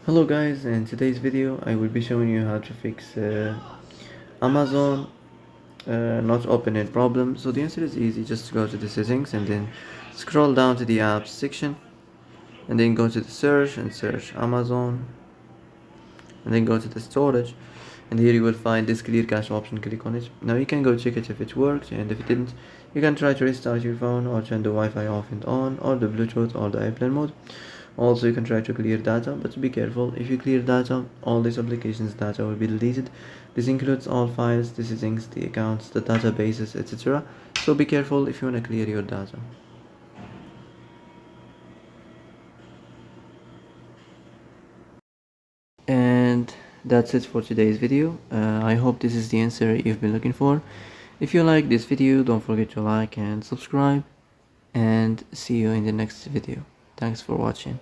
Hello guys, in today's video I will be showing you how to fix Amazon not opening problem. So the answer is easy, just go to the settings and then scroll down to the apps section and then go to the search and search Amazon and then go to the storage, and here you will find this clear cache option. Click on it. Now you can go check it if it worked, and if it didn't you can try to restart your phone or turn the Wi-Fi off and on, or the Bluetooth or the airplane mode. Also you can try to clear data, but be careful. If you clear data, all these applications data will be deleted. This includes all files, the settings, the accounts, the databases, etc. So be careful if you want to clear your data. And that's it for today's video. I hope this is the answer you've been looking for. If you like this video, don't forget to like and subscribe, and see you in the next video. Thanks for watching.